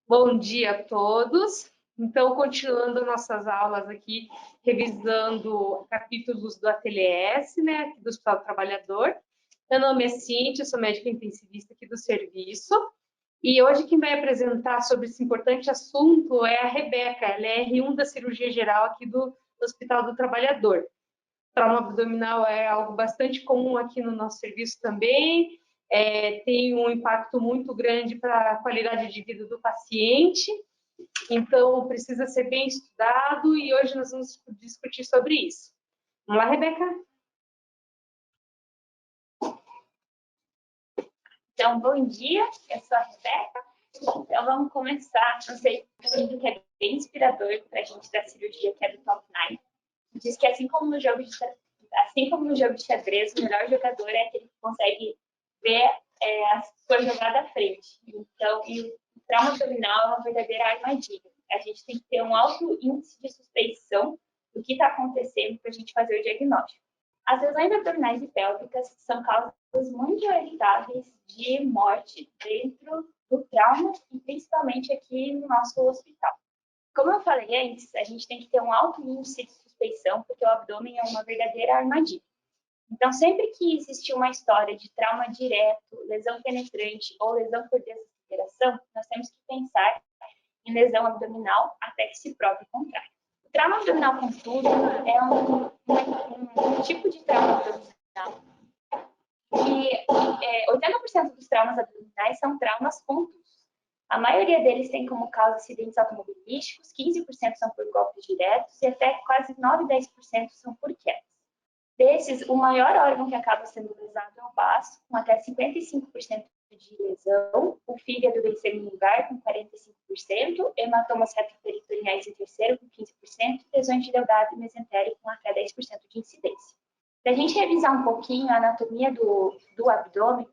Bom dia a todos. Então, continuando nossas aulas aqui, revisando capítulos do ATLS, né, aqui do Hospital do Trabalhador. Meu nome é Cíntia, sou médica intensivista aqui do serviço. E hoje quem vai apresentar sobre esse importante assunto é a Rebeca, ela é R1 da cirurgia geral aqui do Hospital do Trabalhador. Trauma abdominal é algo bastante comum aqui no nosso serviço também, tem um impacto muito grande para a qualidade de vida do paciente, então precisa ser bem estudado e hoje nós vamos discutir sobre isso. Vamos lá, Rebeca? Então, bom dia, eu sou a Rebeca. Então, vamos começar. Não sei, um livro que é bem inspirador para a gente da cirurgia, que é do Top 9. Diz que assim como no jogo de xadrez, o melhor jogador é aquele que consegue ver a sua jogada à frente. Então, e o trauma abdominal é uma verdadeira armadilha. A gente tem que ter um alto índice de suspeição do que está acontecendo para a gente fazer o diagnóstico. As lesões abdominais e pélvicas são causas muito evitáveis de morte dentro do trauma e principalmente aqui no nosso hospital. Como eu falei antes, a gente tem que ter um alto índice de suspeição, porque o abdômen é uma verdadeira armadilha. Então, sempre que existe uma história de trauma direto, lesão penetrante ou lesão por desaceleração, nós temos que pensar em lesão abdominal até que se prove o contrário. O trauma abdominal, contudo, é um tipo de trauma abdominal que 80% dos traumas abdominais são traumas contusos. A maioria deles tem como causa acidentes automobilísticos, 15% são por golpes diretos e até quase 9, 10% são por quedas. Desses, o maior órgão que acaba sendo lesado é o baço, com até 55% de lesão, o fígado vem em segundo lugar, com 45%, hematomas retroperitoneais em terceiro, com 15%, lesões de delgado e mesentério, com até 10% de incidência. Para a gente revisar um pouquinho a anatomia do abdômen,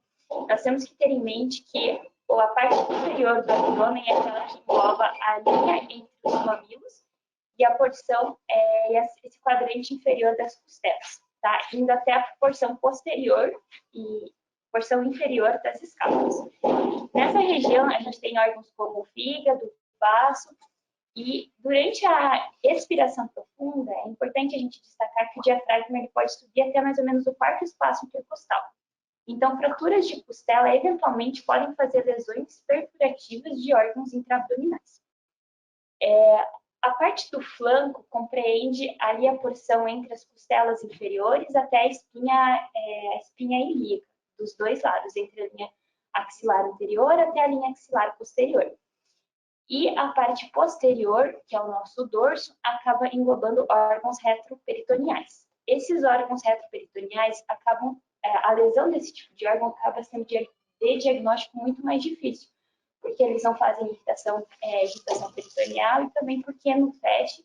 nós temos que ter em mente que a parte inferior do abdômen é aquela que engloba a linha entre os mamilos e a porção, esse quadrante inferior das costelas, tá? Indo até a porção posterior e porção inferior das escápulas. Nessa região, a gente tem órgãos como o fígado, o baço, e durante a expiração profunda, é importante a gente destacar que o diafragma ele pode subir até mais ou menos o quarto espaço intercostal. Então, fraturas de costela eventualmente podem fazer lesões perfurativas de órgãos intraabdominais. A parte do flanco compreende ali a porção entre as costelas inferiores até a espinha ilíaca, dos dois lados, entre a linha axilar anterior até a linha axilar posterior. E a parte posterior, que é o nosso dorso, acaba englobando órgãos retroperitoneais. Esses órgãos retroperitoneais acabam, a lesão desse tipo de órgão acaba sendo de diagnóstico muito mais difícil, porque eles não fazem irritação peritoneal e também porque no FET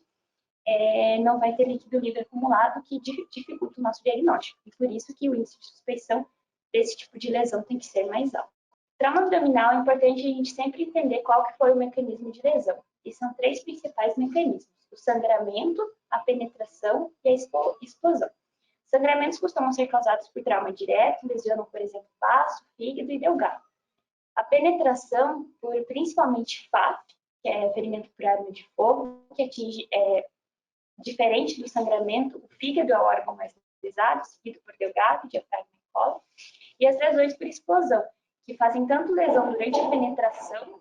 não vai ter líquido livre acumulado, que dificulta o nosso diagnóstico. E por isso que o índice de suspeição desse tipo de lesão tem que ser mais alto. Trauma abdominal é importante a gente sempre entender qual que foi o mecanismo de lesão. E são 3 principais mecanismos: o sangramento, a penetração e a explosão. Sangramentos costumam ser causados por trauma direto, lesionam, por exemplo, baço, fígado e delgado. A penetração por principalmente FAP, que é ferimento por arma de fogo, que atinge, diferente do sangramento, o fígado é o órgão mais lesado, seguido por delgado, diafragma e colo, e as lesões por explosão, que fazem tanto lesão durante a penetração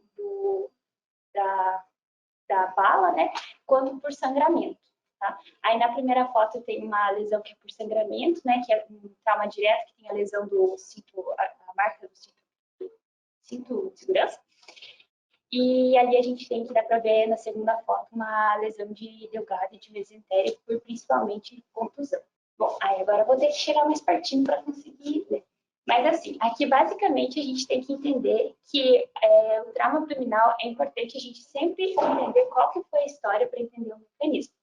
da bala, né, quanto por sangramento. Tá? Aí na primeira foto tem uma lesão que é por sangramento, né, que é um trauma direto, que tem a lesão do cinto, a marca do cinto de segurança. E ali a gente tem que dar para ver na segunda foto uma lesão de delgado e de mesentério por principalmente contusão. Bom, aí agora eu vou ter que chegar mais pertinho para conseguir ler. Mas assim, aqui basicamente a gente tem que entender que o trauma abdominal é importante a gente sempre entender qual que foi a história para entender o mecanismo.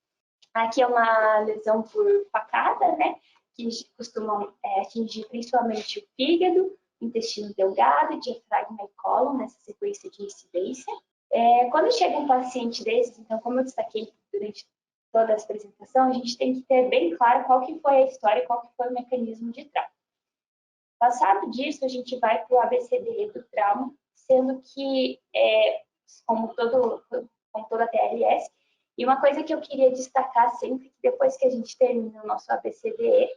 Aqui é uma lesão por facada, né, que costumam atingir principalmente o fígado, intestino delgado, diafragma e cólon, nessa sequência de incidência. Quando chega um paciente desses, então, como eu destaquei durante toda a apresentação, a gente tem que ter bem claro qual que foi a história, qual que foi o mecanismo de trauma. Passado disso, a gente vai para o ABCD do trauma, sendo que como toda a TLS. E uma coisa que eu queria destacar sempre, que depois que a gente termina o nosso ABCDE,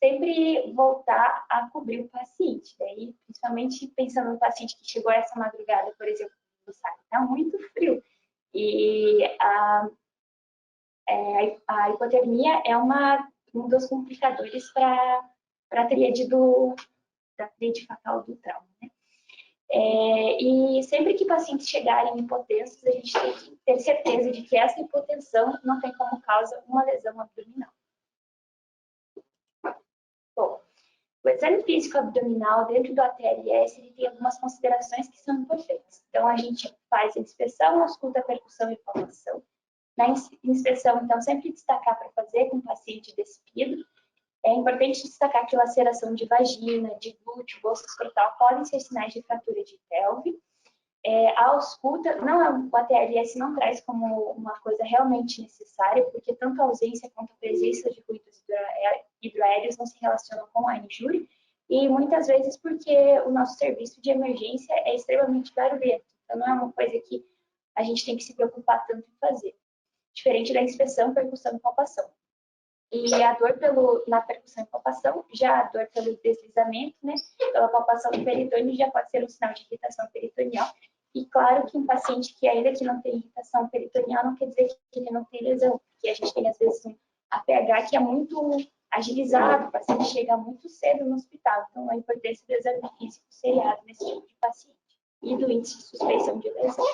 sempre voltar a cobrir o paciente. Daí, principalmente pensando no paciente que chegou essa madrugada, por exemplo, no site, está muito frio. E a hipotermia é um dos complicadores para a tríade fatal do trauma, né? E sempre que pacientes chegarem hipotensos, a gente tem que ter certeza de que essa hipotensão não tem como causa uma lesão abdominal. Bom, o exame físico abdominal dentro do ATLS ele tem algumas considerações que são importantes. Então, a gente faz a inspeção, ausculta, percussão e palpação. Na inspeção, então, sempre destacar para fazer com o paciente despido. É importante destacar que laceração de vagina, de glúteo, bolsa escrotal podem ser sinais de fratura de pelve. A ausculta, o ATLS não traz como uma coisa realmente necessária, porque tanto a ausência quanto a presença de ruídos hidroaéreos não se relacionam com a injúria, e muitas vezes porque o nosso serviço de emergência é extremamente barulhento, então não é uma coisa que a gente tem que se preocupar tanto em fazer. Diferente da inspeção, percussão e palpação. E a dor na percussão e palpação, já a dor pelo deslizamento, né, pela palpação do peritônio, já pode ser um sinal de irritação peritoneal. E claro que um paciente que ainda que não tem irritação peritoneal não quer dizer que ele não tem lesão, porque a gente tem às vezes um APH que é muito agilizado, o paciente chega muito cedo no hospital. Então, a importância do exame físico seriado nesse tipo de paciente e do índice de suspeição de lesão.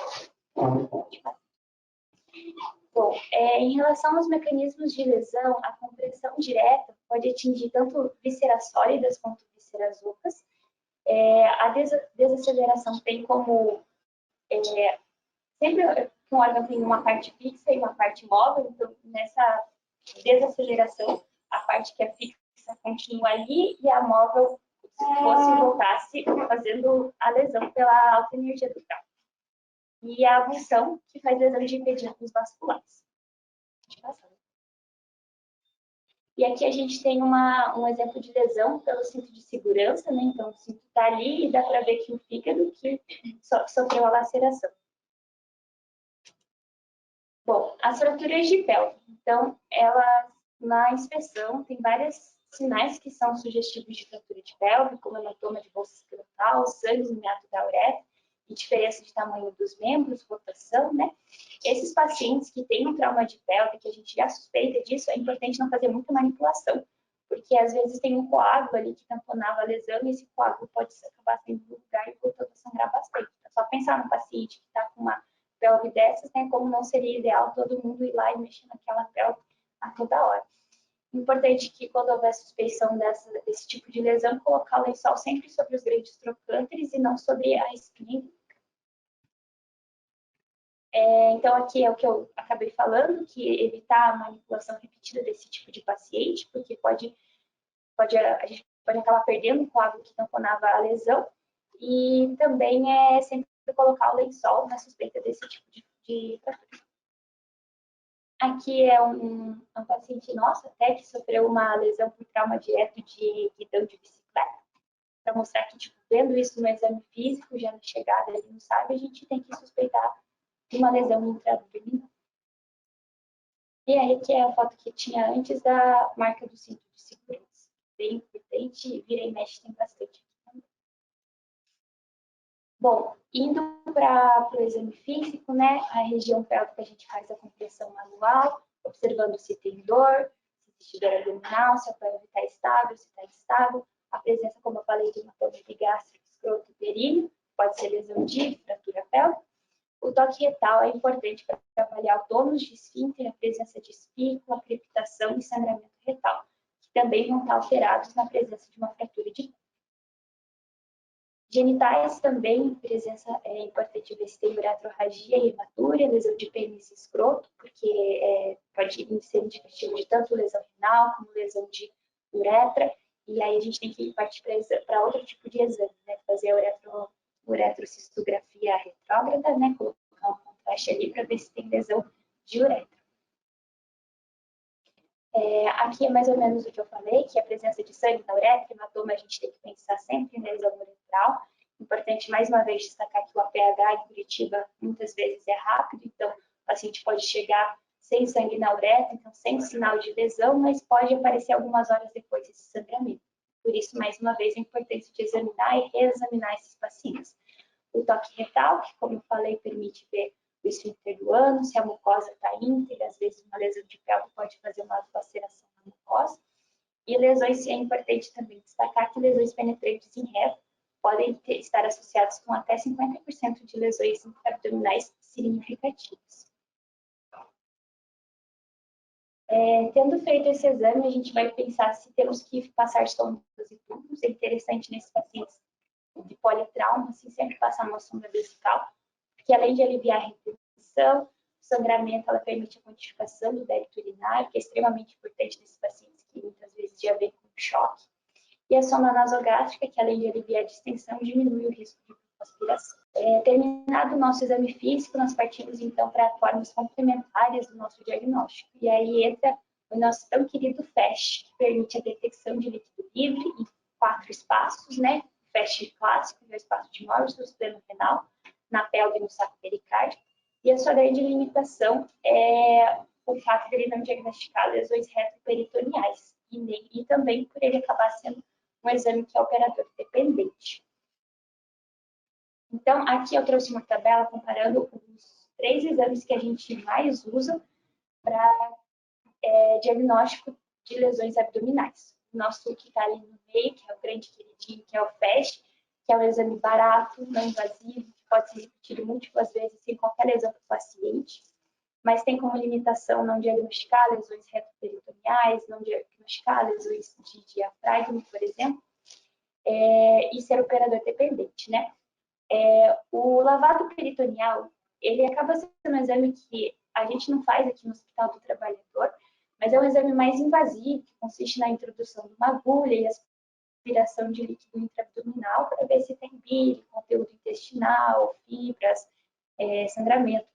Bom, em relação aos mecanismos de lesão, a compressão direta pode atingir tanto vísceras sólidas quanto vísceras ocas. A desaceleração tem como... sempre um órgão tem uma parte fixa e uma parte móvel, então nessa desaceleração, a parte que é fixa continua ali e a móvel, se fosse voltasse, fazendo a lesão pela alta energia do trauma. E a avulsão, que faz lesão de impedimentos vasculares. E aqui a gente tem um exemplo de lesão pelo cinto de segurança, né? Então, o cinto está ali e dá para ver que o fígado que sofreu a laceração. Bom, as fraturas de pelve. Então, na inspeção, tem vários sinais que são sugestivos de fratura de pelve, como hematoma de bolsa escrotal, sangue no meato da uretra, e diferença de tamanho dos membros, rotação, né? Esses pacientes que têm um trauma de pelve, que a gente já suspeita disso, é importante não fazer muita manipulação, porque às vezes tem um coágulo ali que tamponava a lesão e esse coágulo pode acabar saindo do lugar e voltando a sangrar bastante. É só pensar no paciente que está com uma pelve dessas, né? Como não seria ideal todo mundo ir lá e mexer naquela pelve a toda hora. Importante que quando houver suspeição desse tipo de lesão, colocar o lençol sempre sobre os grandes trocânteres e não sobre a espinha. Então, aqui é o que eu acabei falando, que evitar a manipulação repetida desse tipo de paciente, porque a gente pode acabar perdendo o coágulo que tamponava a lesão, e também é sempre colocar o lençol na suspeita desse tipo de fratura. Aqui é um paciente nosso, até que sofreu uma lesão por trauma direto de guidão de bicicleta, para mostrar que, tipo, vendo isso no exame físico, já na chegada ele não sabe, a gente tem que suspeitar de uma lesão intraabdominal. E aí, que é a foto que tinha antes da marca do cinto de segurança. Bem importante, vira e mexe, tem bastante aqui também. Bom, indo para o exame físico, né, a região pélvica a gente faz a compressão manual, observando se tem dor, se existe dor abdominal, se a pelve está estável, se está instável, a presença, como eu falei, de uma pelve gástrica, escroto, períneo, pode ser lesão de fratura pélvica. O toque retal é importante para avaliar o tônus de esfíncter, a presença de espícula, crepitação e sangramento retal, que também vão estar alterados na presença de uma fratura de pelve. Genitais também, presença é importante ver se tem uretrorragia e hematúria, lesão de pênis e escroto, porque pode ser indicativo de tanto lesão renal como lesão de uretra, e aí a gente tem que partir para outro tipo de exame, né? Fazer a uretrocistografia retrógrada, né? Colocar um contraste ali para ver se tem lesão de uretra. Aqui é mais ou menos o que eu falei, que a presença de sangue na uretra, hematoma, a gente tem que pensar sempre em lesão uretral. Importante, mais uma vez, destacar que o APH em Curitiba muitas vezes é rápido, então o paciente pode chegar sem sangue na uretra, então sem sinal de lesão, mas pode aparecer algumas horas depois esse sangramento. Por isso, mais uma vez, a importância de examinar e reexaminar esses pacientes. O toque retal, que, como eu falei, permite ver o esfíncter do ânus, se a mucosa está íntegra, às vezes uma lesão de pelvo pode fazer uma laceração na mucosa. E lesões, é importante também destacar que lesões penetrantes em reto podem estar associadas com até 50% de lesões abdominais significativas. Tendo feito esse exame, a gente vai pensar se temos que passar sondas e tubos. É interessante nesses pacientes de politrauma, assim, sempre passar uma sonda vesical, porque além de aliviar a retenção, o sangramento, ela permite a quantificação do débito urinário, que é extremamente importante nesses pacientes que muitas vezes já vêm com choque. E a sonda nasogástrica, que além de aliviar a distensão, diminui o risco de aspiração. Terminado o nosso exame físico, nós partimos então para formas complementares do nosso diagnóstico. E aí entra o nosso tão querido FAST, que permite a detecção de líquido livre em 4 espaços, né? FAST clássico, que é o espaço de Morris, do sistema renal, na pelve e no saco pericárdico. E a sua grande limitação é o fato de ele não diagnosticar lesões retroperitoneais. E também por ele acabar sendo um exame que é operador dependente. Então, aqui eu trouxe uma tabela comparando os 3 exames que a gente mais usa para diagnóstico de lesões abdominais. O nosso que está ali no meio, que é o grande queridinho, que é o FAST, que é um exame barato, não invasivo, que pode ser repetido múltiplas vezes sem qualquer lesão para o paciente, mas tem como limitação não diagnosticar lesões retroperitoneais, não diagnosticar lesões de diafragma, por exemplo, e ser operador dependente, né? O lavado peritoneal, ele acaba sendo um exame que a gente não faz aqui no Hospital do Trabalhador, mas é um exame mais invasivo, que consiste na introdução de uma agulha e aspiração de líquido intraabdominal para ver se tem bile, conteúdo intestinal, fibras, sangramento.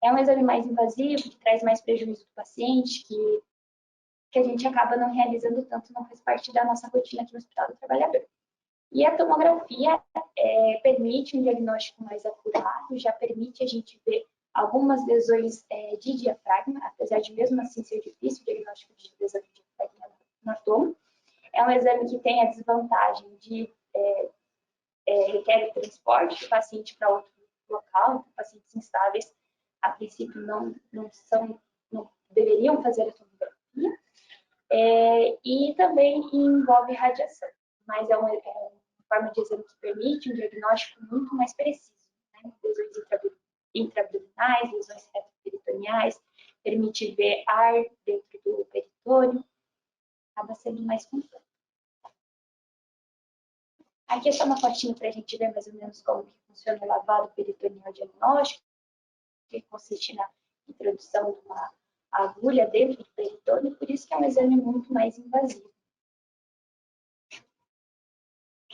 É um exame mais invasivo, que traz mais prejuízo do paciente, que a gente acaba não realizando tanto, não faz parte da nossa rotina aqui no Hospital do Trabalhador. E a tomografia permite um diagnóstico mais acurado, já permite a gente ver algumas lesões de diafragma, apesar de mesmo assim ser difícil o diagnóstico de lesão de diafragma no abdômen. É um exame que tem a desvantagem de requer o transporte do paciente para outro local, então pacientes instáveis, a princípio, não deveriam fazer a tomografia, e também envolve radiação, mas é uma forma de exame que permite um diagnóstico muito mais preciso, né? Lesões intraabdominais, lesões retroperitoneais, permite ver ar dentro do peritônio, acaba sendo mais completo. Aqui é só uma fotinha para a gente ver mais ou menos como que funciona o lavado peritoneal diagnóstico, que consiste na introdução de uma agulha dentro do peritônio, por isso que é um exame muito mais invasivo.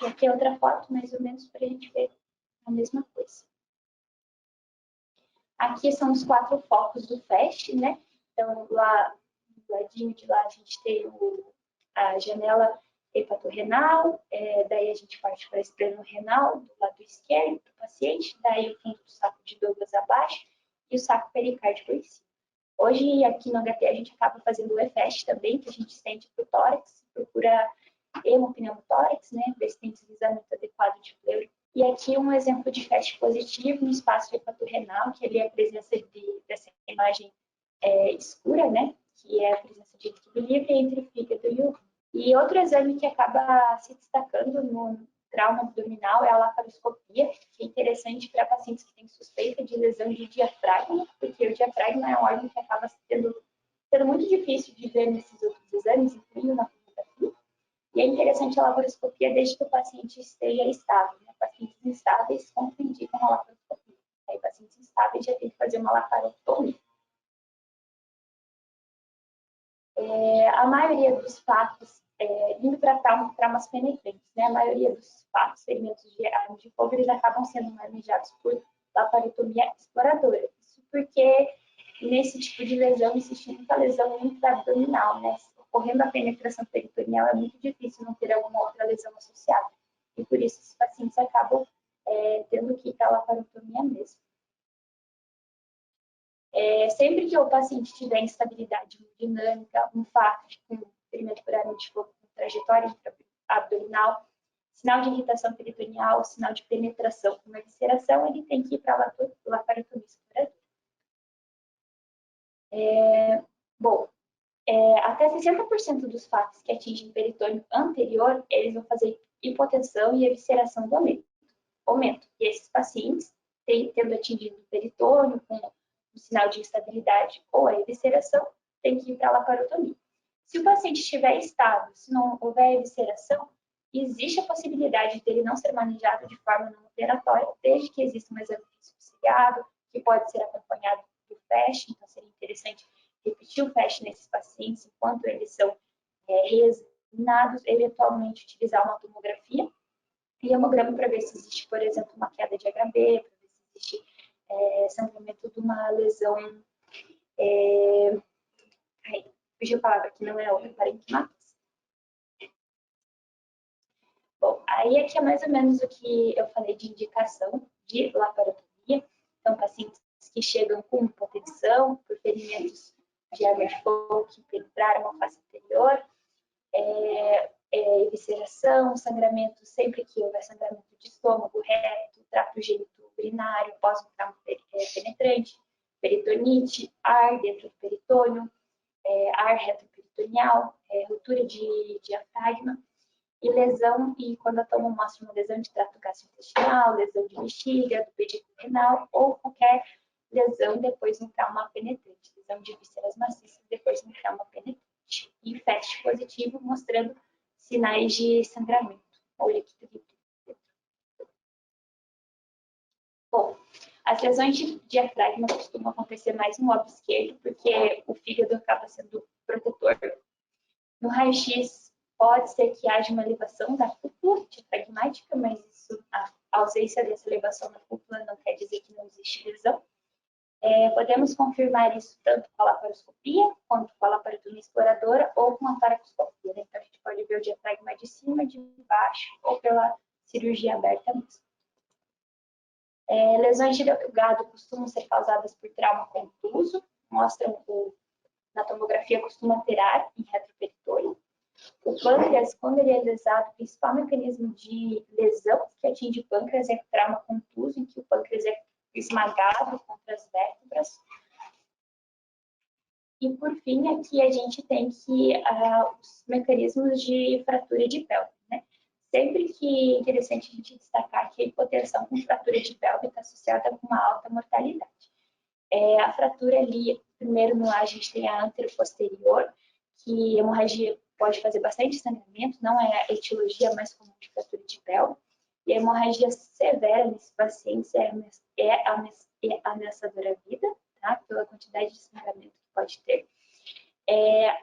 E aqui é outra foto, mais ou menos, para a gente ver a mesma coisa. Aqui são os 4 focos do FAST, né? Então, lá, do ladinho de lá, a gente tem a janela hepatorrenal, daí a gente parte para a esplenorenal, do lado esquerdo do paciente, daí o fundo do saco de Douglas abaixo e o saco pericárdico em cima. Hoje, aqui no HT, a gente acaba fazendo o EFAST também, que a gente estende para o tórax, procura hemopneumotórax, né, ver se tem deslizamento adequado de pleura. E aqui um exemplo de FAST positivo no espaço hepatorrenal, que ali é a presença dessa imagem escura, né, que é a presença de líquido livre entre o fígado e o rim. E outro exame que acaba se destacando no trauma abdominal é a laparoscopia, que é interessante para pacientes que têm suspeita de lesão de diafragma, porque o diafragma é um órgão que acaba sendo muito difícil de ver nesses outros exames, incluindo na tomografia. E é interessante a laparoscopia desde que o paciente esteja estável, né? Pacientes instáveis contraindicam a laparoscopia. Aí, pacientes instáveis já tem que fazer uma laparotomia. A maioria dos fatos, indo para traumas penetrantes, né? A maioria dos fatos, ferimentos de arma de fogo, eles acabam sendo manejados por laparotomia exploradora. Isso porque nesse tipo de lesão existe muita lesão intraabdominal, né? Ocorrendo a penetração peritoneal é muito difícil não ter alguma outra lesão associada. E por isso esses pacientes acabam tendo que ir para a laparotomia mesmo. Sempre que o paciente tiver instabilidade hemodinâmica, um FAF com ferimento por arma de fogo com trajetória abdominal, sinal de irritação peritoneal, sinal de penetração com evisceração, ele tem que ir para a laparotomia exploradora. Bom, até 60% dos FAFs que atingem peritônio anterior, eles vão fazer hipotensão e evisceração do aumento. E esses pacientes, tendo atingido o peritônio com um sinal de instabilidade ou a evisceração, tem que ir para a laparotomia. Se o paciente estiver estável, se não houver evisceração, existe a possibilidade dele não ser manejado de forma não operatória, desde que exista um exame subsidiado, que pode ser acompanhado do FAST, então seria interessante repetir o FAST nesses pacientes enquanto eles são reexaminados, eventualmente utilizar uma tomografia e hemograma para ver se existe, por exemplo, uma queda de HB, para ver se existe sangramento de uma lesão, fugiu a palavra que não é outra, parenquimatose. Bom, aí aqui é mais ou menos o que eu falei de indicação de laparotomia. Então, pacientes que chegam com hipotensão, por ferimentos de arma de fogo que penetraram a face anterior, evisceração, sangramento, sempre que houver sangramento de estômago, reto, trato gênito urinário, pós um trauma penetrante, peritonite, ar dentro do peritônio, ar retroperitoneal, ruptura de diafragma, e lesão, e quando a toma mostra uma lesão de trato gastrointestinal, lesão de bexiga, do pedido renal, ou qualquer lesão depois de um trauma penetrante, lesão de vísceras maciças depois de um trauma penetrante. E FAST positivo, mostrando sinais de sangramento ou líquido. Bom, as lesões de diafragma costumam acontecer mais no lobo esquerdo, porque o fígado acaba sendo protetor. No raio-x, pode ser que haja uma elevação da cúpula diafragmática, mas a ausência dessa elevação na cúpula não quer dizer que não existe lesão. Podemos confirmar isso tanto com a laparoscopia, quanto com a laparotomia exploradora, ou com a paracoscopia. Né? Então, a gente pode ver o diafragma de cima, de baixo, ou pela cirurgia aberta mesmo. Lesões de gado costumam ser causadas por trauma contuso, mostram na tomografia costuma ter ar em retroperitônio. O pâncreas, quando ele é lesado, o principal mecanismo de lesão que atinge o pâncreas é o trauma contuso, em que o pâncreas é esmagado contra as vértebras. E, por fim, aqui a gente tem os mecanismos de fratura de pelve. Né? Sempre que é interessante a gente destacar que a hipotensão com fratura de pelve está associada com uma alta mortalidade. A fratura ali, primeiro no ar, a gente tem a anteroposterior, que a hemorragia pode fazer bastante sangramento, não é a etiologia mais comum de fratura de pelve. E a hemorragia severa nesse paciente é ameaçadora à vida, tá? Pela quantidade de sangramento que pode ter.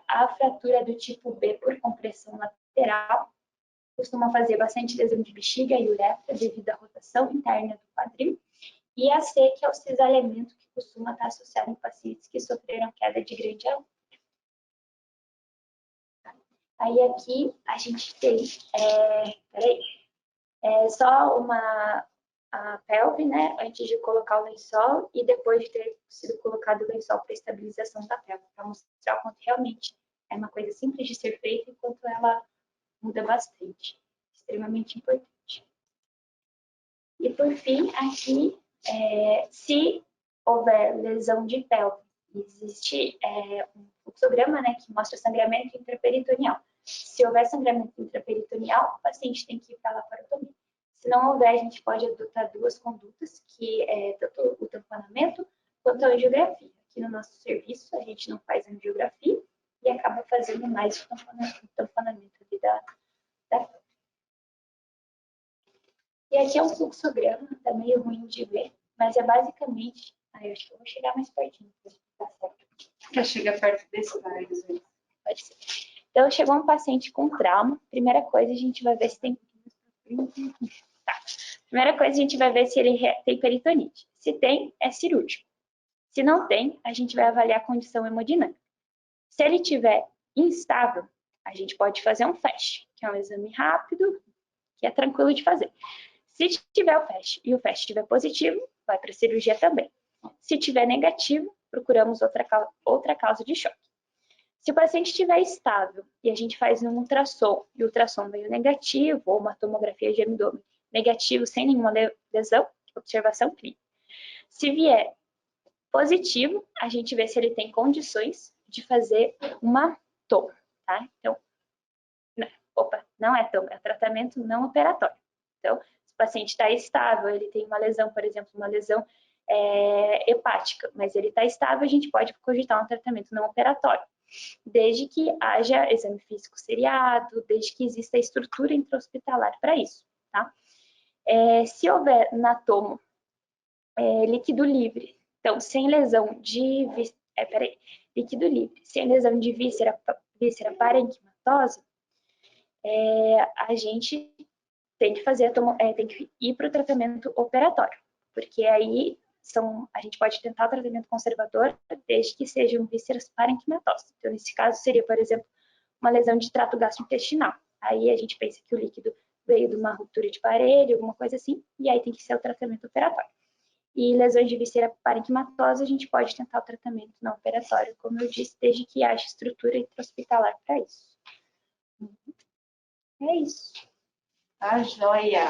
A fratura do tipo B por compressão lateral costuma fazer bastante lesão de bexiga e uretra devido à rotação interna do quadril. E a C, que é o cisalhamento, que costuma estar associado em pacientes que sofreram queda de grande altura. Aí aqui a gente tem, só a pelve, né, antes de colocar o lençol e depois de ter sido colocado o lençol para estabilização da pelve, para mostrar o quanto realmente é uma coisa simples de ser feita e quanto ela muda bastante. Extremamente importante. E por fim, aqui, se houver lesão de pelve, existe um fluxograma, né, que mostra sangramento intraperitoneal. Se houver sangramento intraperitoneal, o paciente tem que ir para a laparotomia. Se não houver, a gente pode adotar duas condutas, que é tanto o tamponamento quanto a angiografia. Aqui no nosso serviço, a gente não faz angiografia e acaba fazendo mais o tamponamento ali da E aqui é um fluxograma, tá meio ruim de ver, mas é basicamente... eu acho que eu vou chegar mais pertinho para explicar certo. Quer chegar perto desse slide? Pode ser. Então, chegou um paciente com trauma. Primeira coisa, a gente vai ver se tem... Tá. Primeira coisa, a gente vai ver se ele tem peritonite. Se tem, é cirúrgico. Se não tem, a gente vai avaliar a condição hemodinâmica. Se ele estiver instável, a gente pode fazer um FAST, que é um exame rápido, que é tranquilo de fazer. Se tiver o FAST e o FAST estiver positivo, vai para a cirurgia também. Se tiver negativo, procuramos outra causa de choque. Se o paciente estiver estável e a gente faz um ultrassom e o ultrassom veio negativo, ou uma tomografia de abdômen negativo sem nenhuma lesão, observação clínica. Se vier positivo, a gente vê se ele tem condições de fazer uma tomo, tá? Então, não é tomo, é tratamento não operatório. Então, se o paciente está estável, ele tem uma lesão, por exemplo, uma lesão hepática, mas ele está estável, a gente pode cogitar um tratamento não operatório, desde que haja exame físico seriado, desde que exista estrutura intra-hospitalar para isso, tá? Se houver na tomo líquido livre, então, sem lesão de líquido livre, sem lesão de víscera parenquimatose, a gente tem que tem que ir para o tratamento operatório, porque aí a gente pode tentar o tratamento conservador desde que sejam vísceras parenquimatose. Então, nesse caso, seria, por exemplo, uma lesão de trato gastrointestinal. Aí a gente pensa que o líquido veio de uma ruptura de parede, alguma coisa assim, e aí tem que ser o tratamento operatório. E lesões de víscera parenquimatose, a gente pode tentar o tratamento não operatório, como eu disse, desde que haja estrutura intra-hospitalar para isso. É isso. Tá joia.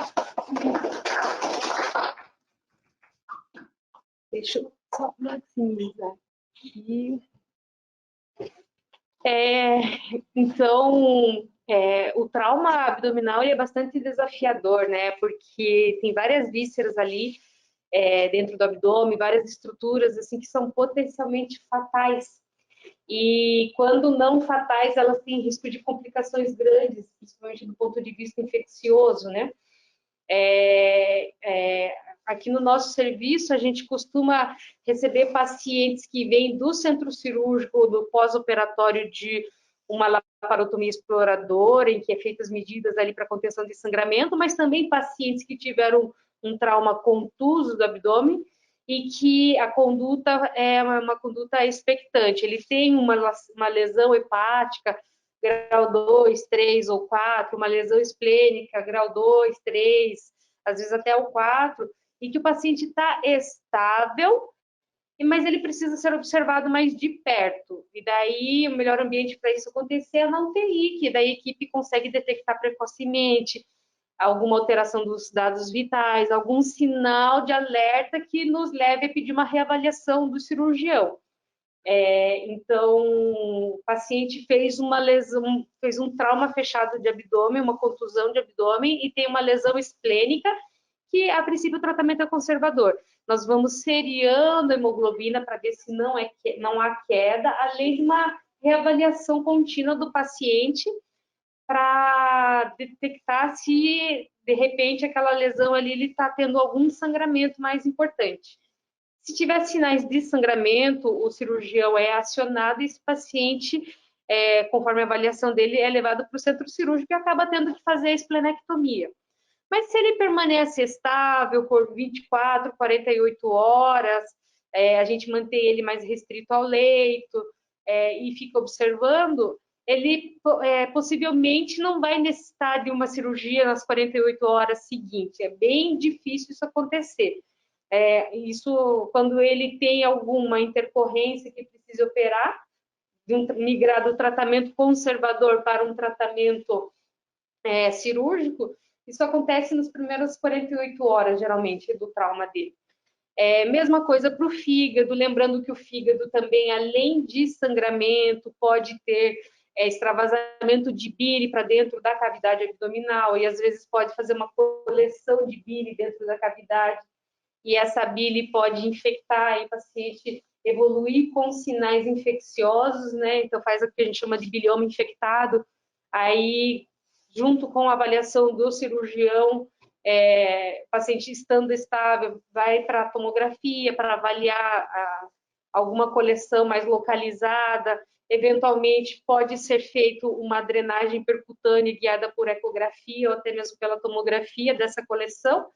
Deixa eu só maximizar aqui. Então, o trauma abdominal ele é bastante desafiador, né? Porque tem várias vísceras ali dentro do abdômen, várias estruturas assim que são potencialmente fatais. E quando não fatais, elas têm risco de complicações grandes, principalmente do ponto de vista infeccioso, né? Aqui no nosso serviço, a gente costuma receber pacientes que vêm do centro cirúrgico, do pós-operatório de uma laparotomia exploradora, em que é feitas medidas ali para contenção de sangramento, mas também pacientes que tiveram um trauma contuso do abdômen e que a conduta é uma conduta expectante. Ele tem uma lesão hepática, grau 2, 3 ou 4, uma lesão esplênica, grau 2, 3, às vezes até o 4, e que o paciente está estável, mas ele precisa ser observado mais de perto. E daí, o melhor ambiente para isso acontecer é na UTI, que daí a equipe consegue detectar precocemente alguma alteração dos dados vitais, algum sinal de alerta que nos leve a pedir uma reavaliação do cirurgião. Então, o paciente fez uma lesão, fez um trauma fechado de abdômen, uma contusão de abdômen e tem uma lesão esplênica, que a princípio o tratamento é conservador. Nós vamos seriando a hemoglobina para ver se não há queda, além de uma reavaliação contínua do paciente para detectar se, de repente, aquela lesão ali ele está tendo algum sangramento mais importante. Se tiver sinais de sangramento, o cirurgião é acionado e esse paciente, conforme a avaliação dele, é levado para o centro cirúrgico e acaba tendo que fazer a esplenectomia. Mas se ele permanece estável por 24, 48 horas, a gente mantém ele mais restrito ao leito e fica observando, ele possivelmente não vai necessitar de uma cirurgia nas 48 horas seguintes. É bem difícil isso acontecer. Isso quando ele tem alguma intercorrência que precisa operar, migrar do tratamento conservador para um tratamento cirúrgico, isso acontece nas primeiras 48 horas, geralmente, do trauma dele. Mesma coisa para o fígado, lembrando que o fígado também, além de sangramento, pode ter extravasamento de bile para dentro da cavidade abdominal e às vezes pode fazer uma coleção de bile dentro da cavidade e essa bile pode infectar e o paciente evoluir com sinais infecciosos, né? Então faz o que a gente chama de bilioma infectado, aí junto com a avaliação do cirurgião, paciente estando estável, vai para a tomografia para avaliar alguma coleção mais localizada, eventualmente pode ser feito uma drenagem percutânea guiada por ecografia ou até mesmo pela tomografia dessa coleção,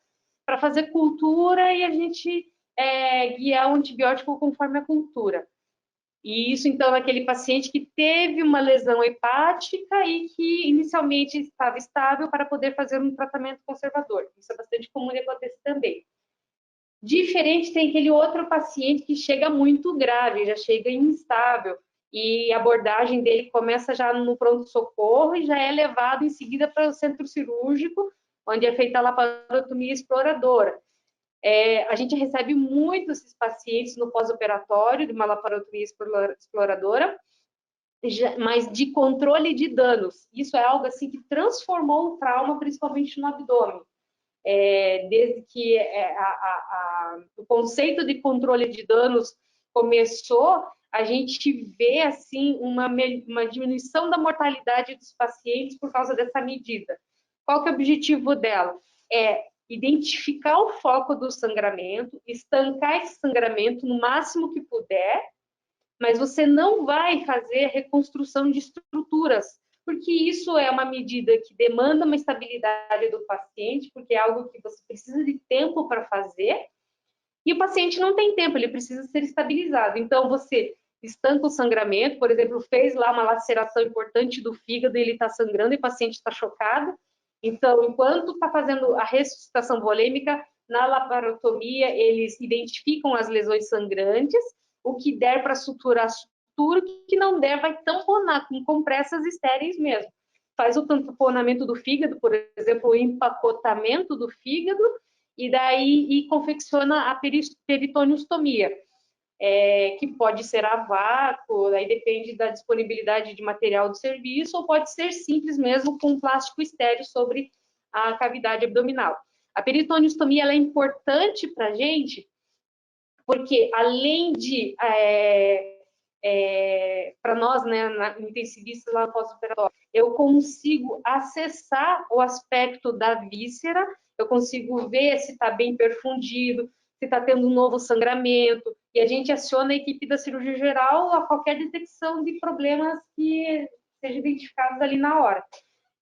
para fazer cultura e a gente guiar o antibiótico conforme a cultura. E isso, então, naquele paciente que teve uma lesão hepática e que inicialmente estava estável para poder fazer um tratamento conservador. Isso é bastante comum de acontecer também. Diferente tem aquele outro paciente que chega muito grave, já chega instável, e a abordagem dele começa já no pronto-socorro e já é levado em seguida para o centro cirúrgico, onde é feita a laparotomia exploradora. A gente recebe muito esses pacientes no pós-operatório de uma laparotomia exploradora, mas de controle de danos. Isso é algo assim que transformou o trauma, principalmente no abdômen. Desde que o conceito de controle de danos começou, a gente vê assim uma diminuição da mortalidade dos pacientes por causa dessa medida. Qual que é o objetivo dela? É identificar o foco do sangramento, estancar esse sangramento no máximo que puder, mas você não vai fazer reconstrução de estruturas, porque isso é uma medida que demanda uma estabilidade do paciente, porque é algo que você precisa de tempo para fazer, e o paciente não tem tempo, ele precisa ser estabilizado. Então, você estanca o sangramento, por exemplo, fez lá uma laceração importante do fígado, ele está sangrando e o paciente está chocado. Então, enquanto está fazendo a ressuscitação volêmica, na laparotomia, eles identificam as lesões sangrantes, o que der para suturar, sutura, o que não der, vai tamponar com compressas estéreis mesmo. Faz o tamponamento do fígado, por exemplo, o empacotamento do fígado, e daí confecciona a peritoniostomia, que pode ser a vácuo, aí depende da disponibilidade de material do serviço, ou pode ser simples mesmo com plástico estéreo sobre a cavidade abdominal. A peritoniostomia ela é importante para a gente, porque além de, para nós, né, intensivistas lá no pós-operatório, eu consigo acessar o aspecto da víscera, eu consigo ver se está bem perfundido, se está tendo um novo sangramento, e a gente aciona a equipe da cirurgia geral a qualquer detecção de problemas que sejam identificados ali na hora.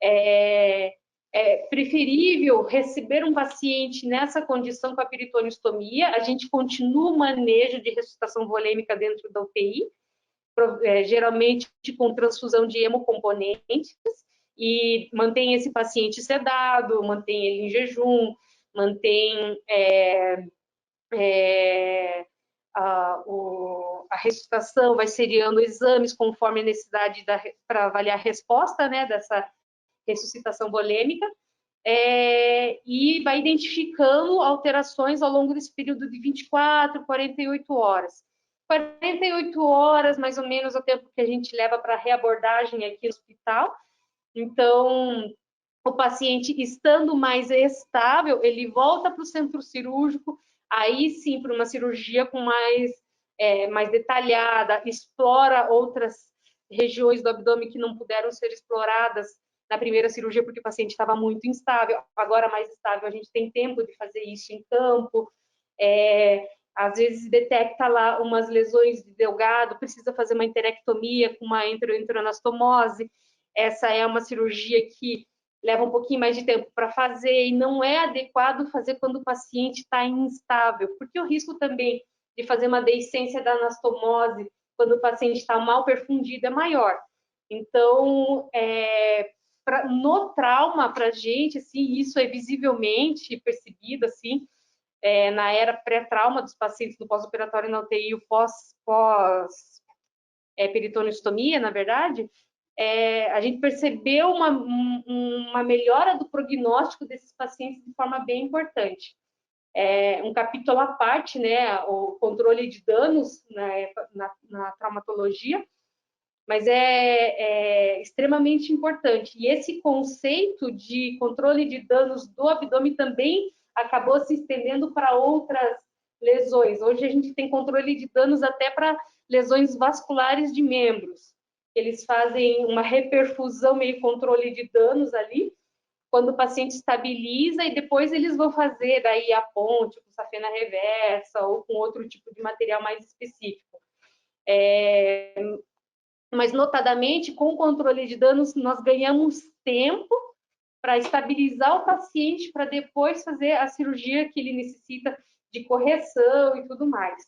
É preferível receber um paciente nessa condição com a peritoniostomia, a gente continua o manejo de ressuscitação volêmica dentro da UTI, geralmente com transfusão de hemocomponentes, e mantém esse paciente sedado, mantém ele em jejum, mantém a ressuscitação, vai seriando exames conforme a necessidade para avaliar a resposta, né, dessa ressuscitação volêmica, e vai identificando alterações ao longo desse período de 24, 48 horas. 48 horas, mais ou menos, é o tempo que a gente leva para reabordagem aqui no hospital. Então, o paciente estando mais estável, ele volta para o centro cirúrgico, aí sim, para uma cirurgia com mais detalhada, explora outras regiões do abdômen que não puderam ser exploradas na primeira cirurgia porque o paciente estava muito instável. Agora, mais estável, a gente tem tempo de fazer isso em campo. Às vezes detecta lá umas lesões de delgado, precisa fazer uma enterectomia com uma enteroanastomose. Essa é uma cirurgia que leva um pouquinho mais de tempo para fazer e não é adequado fazer quando o paciente está instável, porque o risco também de fazer uma deiscência da anastomose quando o paciente está mal perfundido é maior. Então, no trauma, para a gente, assim, isso é visivelmente percebido, assim, na era pré-trauma dos pacientes do pós-operatório na UTI e o pós-peritoniostomia, na verdade, a gente percebeu uma melhora do prognóstico desses pacientes de forma bem importante. Um capítulo à parte, né, o controle de danos na traumatologia, mas é extremamente importante. E esse conceito de controle de danos do abdômen também acabou se estendendo para outras lesões. Hoje a gente tem controle de danos até para lesões vasculares de membros. Eles fazem uma reperfusão, meio controle de danos ali, quando o paciente estabiliza, e depois eles vão fazer daí a ponte com safena reversa ou com outro tipo de material mais específico. Mas, notadamente, com o controle de danos, nós ganhamos tempo para estabilizar o paciente, para depois fazer a cirurgia que ele necessita de correção e tudo mais.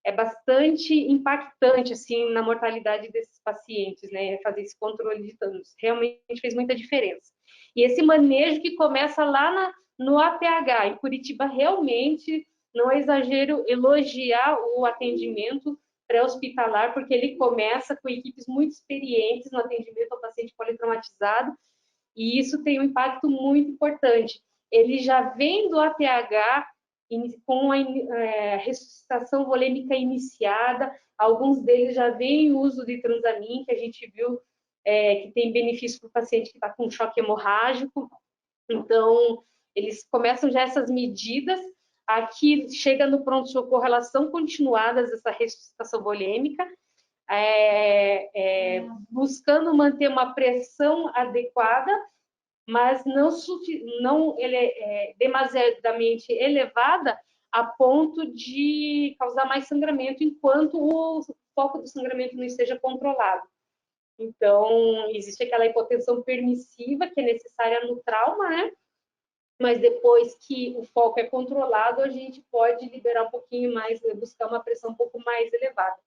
é bastante impactante, assim, na mortalidade desses pacientes, né? Fazer esse controle de danos. Realmente fez muita diferença. E esse manejo que começa lá no APH, em Curitiba, realmente, não é exagero elogiar o atendimento pré-hospitalar, porque ele começa com equipes muito experientes no atendimento ao paciente politraumatizado, e isso tem um impacto muito importante. Ele já vem do APH com a ressuscitação volêmica iniciada, alguns deles já vêm o uso de transamin, que a gente viu que tem benefício para o paciente que está com choque hemorrágico. Então, eles começam já essas medidas. Aqui chega no pronto-socorro, elas são continuadas, essa ressuscitação volêmica, buscando manter uma pressão adequada, mas não demasiadamente elevada a ponto de causar mais sangramento, enquanto o foco do sangramento não esteja controlado. Então, existe aquela hipotensão permissiva que é necessária no trauma, né? Mas depois que o foco é controlado, a gente pode liberar um pouquinho mais, buscar uma pressão um pouco mais elevada.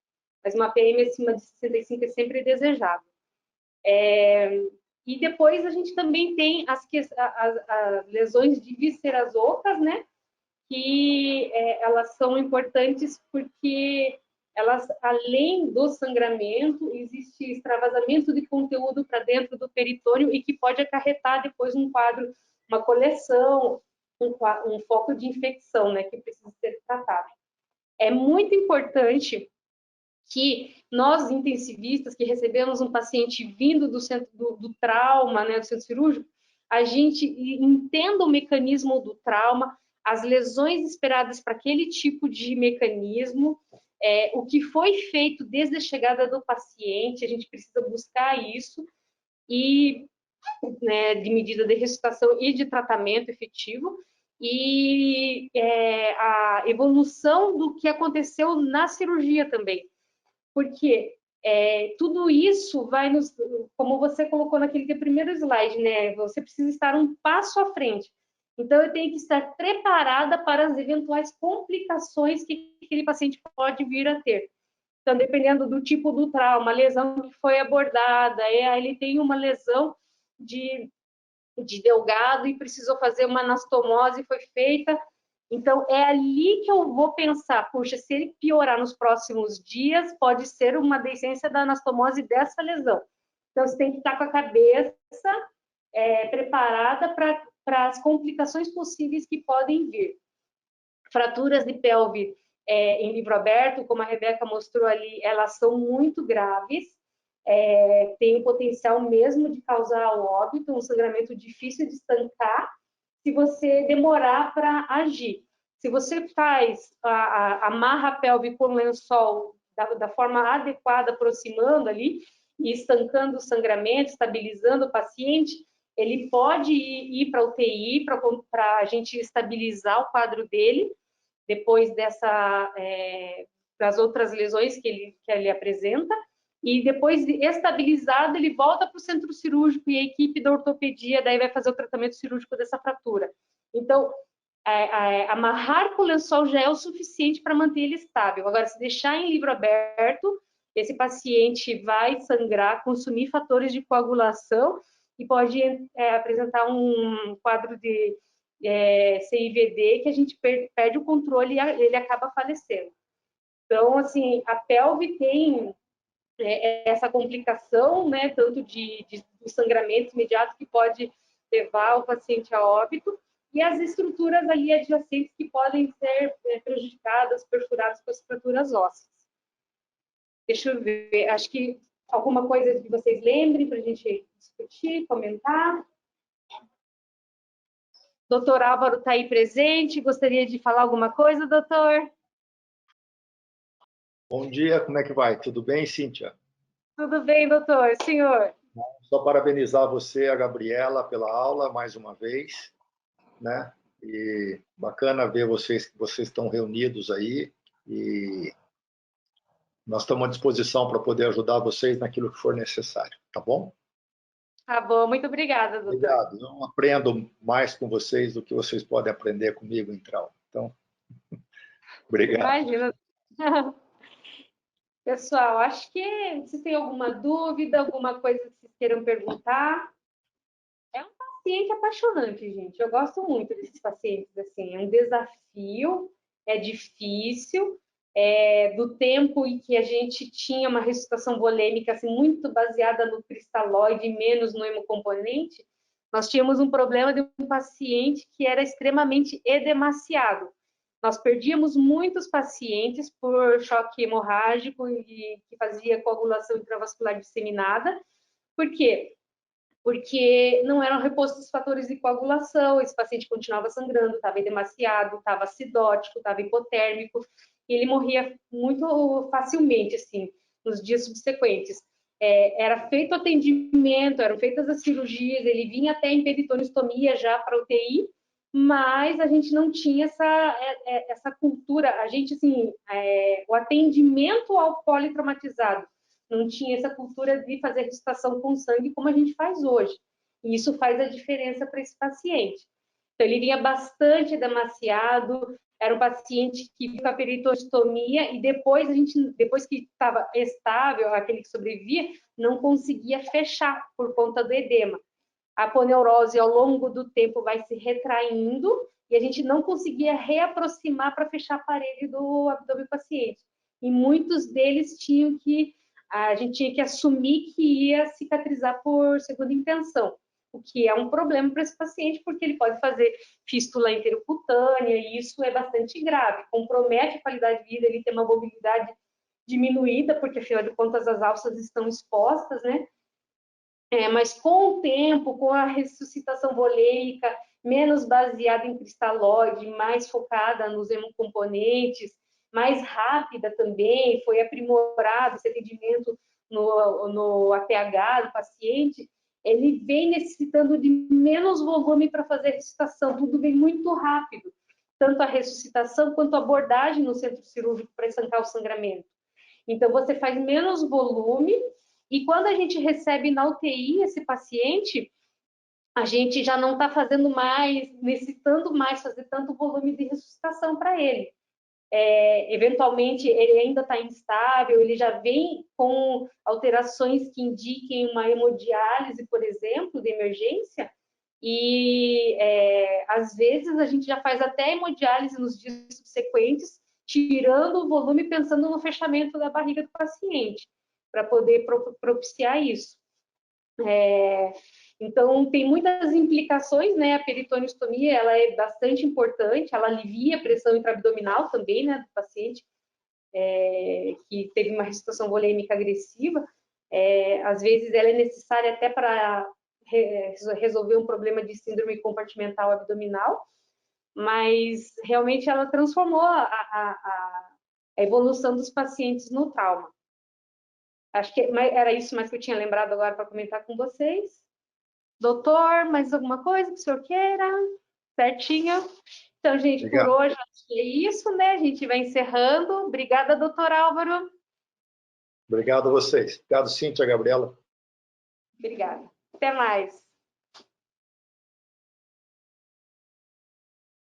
Mas uma PM acima de 65 é sempre desejável. E depois a gente também tem as lesões de vísceras ocas, né? Que elas são importantes porque elas, além do sangramento, existe extravasamento de conteúdo para dentro do peritônio e que pode acarretar depois um quadro, uma coleção, um foco de infecção, né? Que precisa ser tratado. É muito importante que nós, intensivistas, que recebemos um paciente vindo do centro do trauma, né, do centro cirúrgico, a gente entenda o mecanismo do trauma, as lesões esperadas para aquele tipo de mecanismo, o que foi feito desde a chegada do paciente, a gente precisa buscar isso, e né, de medida de ressuscitação e de tratamento efetivo, e a evolução do que aconteceu na cirurgia também. Porque tudo isso vai nos, como você colocou naquele primeiro slide, né? Você precisa estar um passo à frente. Então, eu tenho que estar preparada para as eventuais complicações que aquele paciente pode vir a ter. Então, dependendo do tipo do trauma, a lesão que foi abordada, ele tem uma lesão de delgado e precisou fazer uma anastomose, foi feita. Então, é ali que eu vou pensar, puxa, se ele piorar nos próximos dias, pode ser uma deiscência da anastomose dessa lesão. Então, você tem que estar com a cabeça preparada para as complicações possíveis que podem vir. Fraturas de pelve em livro aberto, como a Rebeca mostrou ali, elas são muito graves, tem o potencial mesmo de causar o óbito, um sangramento difícil de estancar, se você demorar para agir. Se você amarra a pelve com lençol da forma adequada, aproximando ali e estancando o sangramento, estabilizando o paciente, ele pode ir para a UTI para a gente estabilizar o quadro dele, depois das outras lesões que ele apresenta, e depois de estabilizado, ele volta para o centro cirúrgico e a equipe da ortopedia daí vai fazer o tratamento cirúrgico dessa fratura. Então, amarrar com o lençol já é o suficiente para manter ele estável. Agora, se deixar em livro aberto, esse paciente vai sangrar, consumir fatores de coagulação e pode apresentar um quadro de CIVD que a gente perde o controle e ele acaba falecendo. Então, assim, a pelve tem essa complicação, né, tanto de sangramento imediato que pode levar o paciente a óbito, e as estruturas ali adjacentes que podem ser prejudicadas, perfuradas com as fraturas ósseas. Deixa eu ver, acho que alguma coisa que vocês lembrem para a gente discutir, comentar. Doutor Álvaro está aí presente, gostaria de falar alguma coisa, doutor? Bom dia, como é que vai? Tudo bem, Cíntia? Tudo bem, doutor. Senhor? Só parabenizar você, a Gabriela, pela aula, mais uma vez, né? E bacana ver vocês que vocês estão reunidos aí e nós estamos à disposição para poder ajudar vocês naquilo que for necessário, tá bom? Tá bom, muito obrigada, doutor. Obrigado. Eu aprendo mais com vocês do que vocês podem aprender comigo em trauma. Então, obrigado. Imagina. Pessoal, acho que vocês têm alguma dúvida, alguma coisa que vocês queiram perguntar? É um paciente apaixonante, gente. Eu gosto muito desses pacientes, assim, é um desafio, é difícil, do tempo em que a gente tinha uma ressuscitação volêmica assim, muito baseada no cristalóide e menos no hemocomponente, nós tínhamos um problema de um paciente que era extremamente edemaciado. Nós perdíamos muitos pacientes por choque hemorrágico e que fazia coagulação intravascular disseminada. Por quê? Porque não eram repostos os fatores de coagulação, esse paciente continuava sangrando, estava edemaciado, estava acidótico, estava hipotérmico, e ele morria muito facilmente, assim, nos dias subsequentes. Era feito atendimento, eram feitas as cirurgias, ele vinha até em peritoneostomia já para UTI, mas a gente não tinha essa cultura, a gente, assim, o atendimento ao politraumatizado, não tinha essa cultura de fazer ressuscitação com sangue como a gente faz hoje. E isso faz a diferença para esse paciente. Então, ele vinha bastante demasiado, era um paciente que viu a peritoneuristomia e depois que estava estável, aquele que sobrevivia, não conseguia fechar por conta do edema. A aponeurose, ao longo do tempo, vai se retraindo e a gente não conseguia reaproximar para fechar a parede do abdômen do paciente. E muitos deles a gente tinha que assumir que ia cicatrizar por segunda intenção, o que é um problema para esse paciente, porque ele pode fazer fístula intercutânea, e isso é bastante grave, compromete a qualidade de vida, ele tem uma mobilidade diminuída, porque afinal de contas as alças estão expostas, né? Mas com o tempo, com a ressuscitação volêmica, menos baseada em cristalóide, mais focada nos hemocomponentes, mais rápida também, foi aprimorado esse atendimento no APH do paciente, ele vem necessitando de menos volume para fazer a ressuscitação, tudo vem muito rápido, tanto a ressuscitação quanto a abordagem no centro cirúrgico para estancar o sangramento. Então, você faz menos volume, e quando a gente recebe na UTI esse paciente, a gente já não está fazendo mais, necessitando mais fazer tanto volume de ressuscitação para ele. Eventualmente, ele ainda está instável, ele já vem com alterações que indiquem uma hemodiálise, por exemplo, de emergência, e às vezes a gente já faz até hemodiálise nos dias subsequentes, tirando o volume, pensando no fechamento da barriga do paciente, para poder propiciar isso. Então, tem muitas implicações, né? A peritoneostomia, ela é bastante importante, ela alivia a pressão intraabdominal também, né, do paciente que teve uma ressuscitação volêmica agressiva. Às vezes, ela é necessária até para resolver um problema de síndrome compartimental abdominal, mas realmente ela transformou a evolução dos pacientes no trauma. Acho que era isso mais que eu tinha lembrado agora para comentar com vocês. Doutor, mais alguma coisa que o senhor queira? Certinho? Então, gente, Obrigado. por hoje acho que é isso, né? A gente vai encerrando. Obrigada, doutor Álvaro. Obrigado a vocês. Obrigado, Cíntia, Gabriela. Obrigada. Até mais.